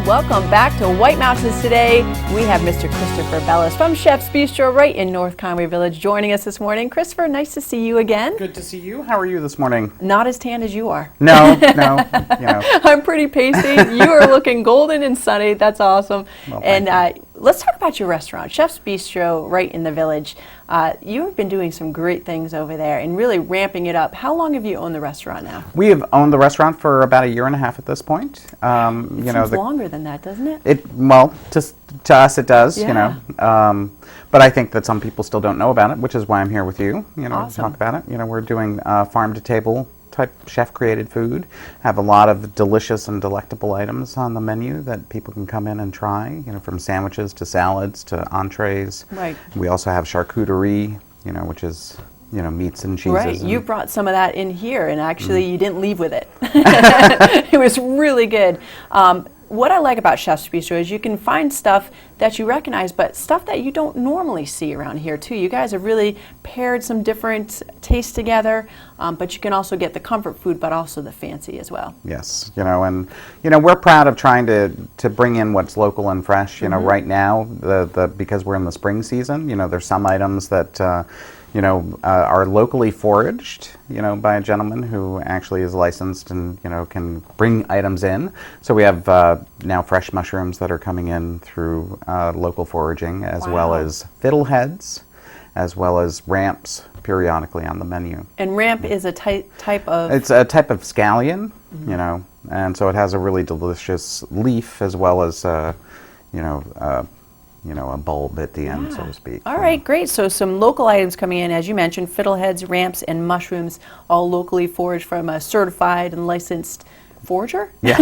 Welcome back to White Mountains today. We have Mr. Christopher Bellis from Chef's Bistro right in North Conway Village joining us this morning. Christopher, nice to see you again. Good to see you. How are you this morning? Not as tan as you are. No, I'm pretty pasty. You are looking golden and sunny. That's awesome. Well, and let's talk about your restaurant, Chef's Bistro right in the village. You have been doing some great things over there and really ramping it up. How long have you owned the restaurant now? We have owned the restaurant for about a year and a half at this point. It seems longer than that, doesn't it? To us it does, Yeah. but I think that some people still don't know about it, which is why I'm here with you, Awesome. to talk about it. We're doing farm-to-table type chef-created food, have a lot of delicious and delectable items on the menu that people can come in and try, from sandwiches to salads to entrees. Right. We also have charcuterie, which is meats and cheeses. Right, and you brought some of that in here, and actually you didn't leave with it. It was really good. What I like about Chef's Bistro is you can find stuff that you recognize, but stuff that you don't normally see around here too. You guys have really paired some different tastes together, but you can also get the comfort food, but also the fancy as well. Yes, and we're proud of trying to bring in what's local and fresh. Right now, because we're in the spring season, there's some items that are locally foraged, by a gentleman who actually is licensed and, can bring items in. So we have now fresh mushrooms that are coming in through local foraging, as well as fiddleheads, as well as ramps periodically on the menu. And ramp is a type of... It's a type of scallion, and so it has a really delicious leaf as well as, a bulb at the end, so to speak. All right, great. So some local items coming in, as you mentioned, fiddleheads, ramps, and mushrooms, all locally foraged from a certified and licensed forager? Yeah,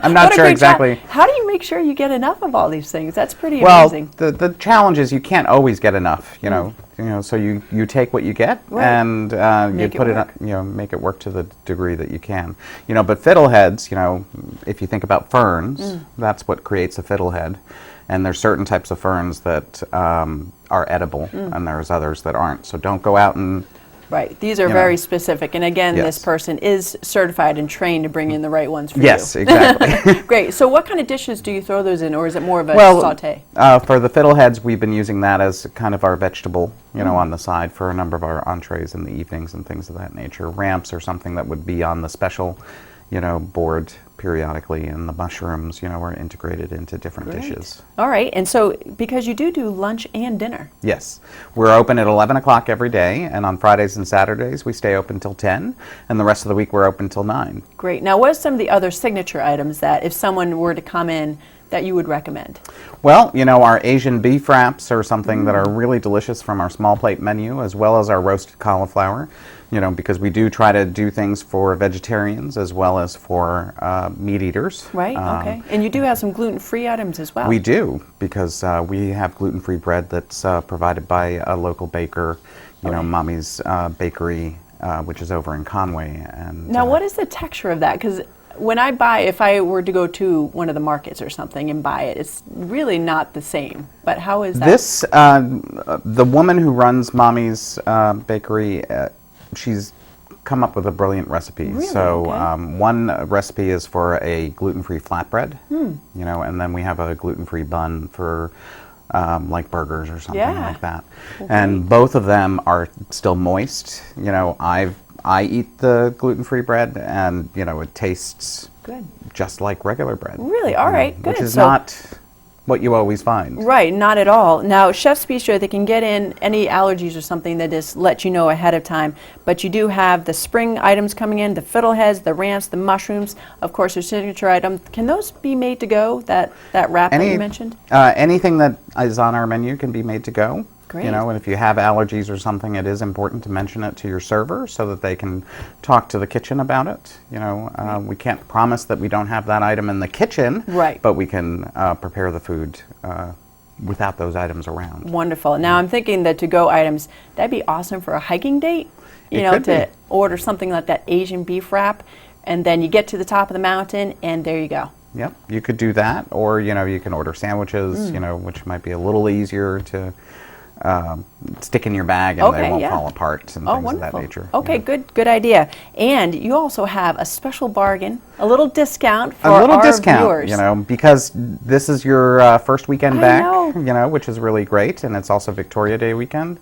I'm not sure exactly. How do you make sure you get enough of all these things? That's pretty well, amazing. The challenge is you can't always get enough, so you take what you get, right, and you put it, make it work to the degree that you can. But fiddleheads, if you think about ferns, that's what creates a fiddlehead. And there's certain types of ferns that are edible, and there's others that aren't. So don't go out and... Right. These are very specific. And again, Yes. this person is certified and trained to bring in the right ones for you. Yes, exactly. Great. So what kind of dishes do you throw those in, or is it more of a saute? For the fiddleheads, we've been using that as kind of our vegetable, on the side for a number of our entrees in the evenings and things of that nature. Ramps are something that would be on the special, board periodically, and the mushrooms, are integrated into different dishes. All right, and so because you do lunch and dinner. Yes, we're open at 11 o'clock every day, and on Fridays and Saturdays we stay open till 10, and the rest of the week we're open till 9. Great. Now, what are some of the other signature items that if someone were to come in that you would recommend? Well, our Asian beef wraps are something that are really delicious from our small plate menu, as well as our roasted cauliflower, because we do try to do things for vegetarians as well as for meat eaters. Right, okay. And you do have some gluten-free items as well. We do, because we have gluten-free bread that's provided by a local baker, Mommy's Bakery, which is over in Conway. And now, what is the texture of that? Because when I buy, if I were to go to one of the markets or something and buy it, it's really not the same. But how is that? This, the woman who runs Mommy's Bakery, she's come up with a brilliant recipe. Really? So Okay. one recipe is for a gluten-free flatbread, and then we have a gluten-free bun for like burgers or something like that. Okay. And both of them are still moist. I eat the gluten-free bread, and it tastes Good. just like regular bread. Really? All right, good. Which is So- not what you always find. Right, not at all. Now, Chef's Bistro, they can get in any allergies or something that just let you know ahead of time. But you do have the spring items coming in, the fiddleheads, the ramps, the mushrooms, of course, your signature item. Can those be made to go, that wrap that you mentioned? Anything that is on our menu can be made to go. Great. And if you have allergies or something, it is important to mention it to your server so that they can talk to the kitchen about it. We can't promise that we don't have that item in the kitchen, Right. but we can prepare the food without those items around. Wonderful. Now, I'm thinking the to-go items, that'd be awesome for a hiking date, to order something like that Asian beef wrap, and then you get to the top of the mountain, and there you go. Yep, you could do that, or you can order sandwiches, which might be a little easier to stick in your bag and Okay, they won't yeah. fall apart and Oh, things of that wonderful. nature. Okay, Yeah. good idea. And you also have a special bargain, a little discount for A little our discount, viewers. you know, because this is your first weekend I back, know. you know, which is really great, and it's also Victoria Day weekend.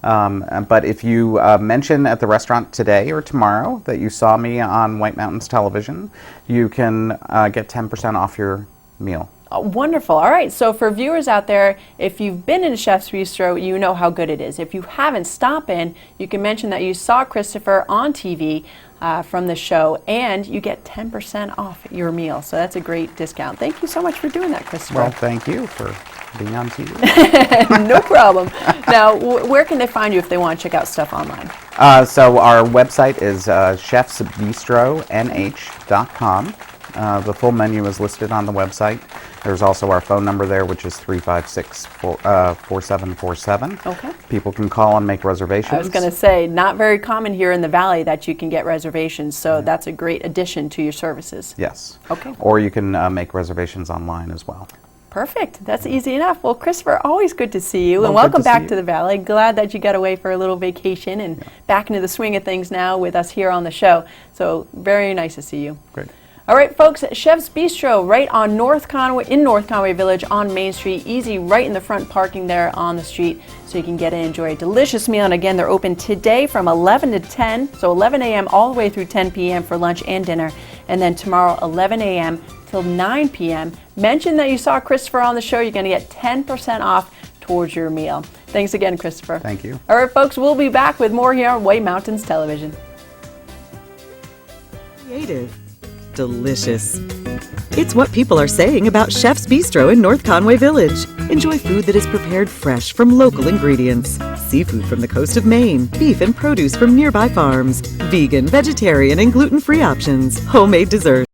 But if you mention at the restaurant today or tomorrow that you saw me on White Mountains Television, you can get 10% off your meal. Oh, wonderful. All right. So for viewers out there, if you've been in Chef's Bistro, you know how good it is. If you haven't, stop in. You can mention that you saw Christopher on TV from the show, and you get 10% off your meal. So that's a great discount. Thank you so much for doing that, Christopher. Well, thank you for being on TV. No problem. Now, where can they find you if they want to check out stuff online? So our website is chefsbistronh.com. The full menu is listed on the website. There's also our phone number there, which is 356-4747. Okay. People can call and make reservations. I was going to say, not very common here in the Valley that you can get reservations, so that's a great addition to your services. Yes. Okay. Or you can make reservations online as well. Perfect. That's easy enough. Well, Christopher, always good to see you, Well, and good welcome to see back you. to the Valley. Glad that you got away for a little vacation and back into the swing of things now with us here on the show. So very nice to see you. Great. All right, folks, Chef's Bistro right on North Conway Village on Main Street. Easy, right in the front parking there on the street, so you can get in and enjoy a delicious meal. And again, they're open today from 11 to 10, so 11 a.m. all the way through 10 p.m. for lunch and dinner. And then tomorrow, 11 a.m. till 9 p.m. Mention that you saw Christopher on the show. You're going to get 10% off towards your meal. Thanks again, Christopher. Thank you. All right, folks, we'll be back with more here on White Mountains Television. Creative. Delicious. It's what people are saying about Chef's Bistro in North Conway Village. Enjoy food that is prepared fresh from local ingredients. Seafood from the coast of Maine, beef and produce from nearby farms, vegan, vegetarian, and gluten-free options, homemade desserts.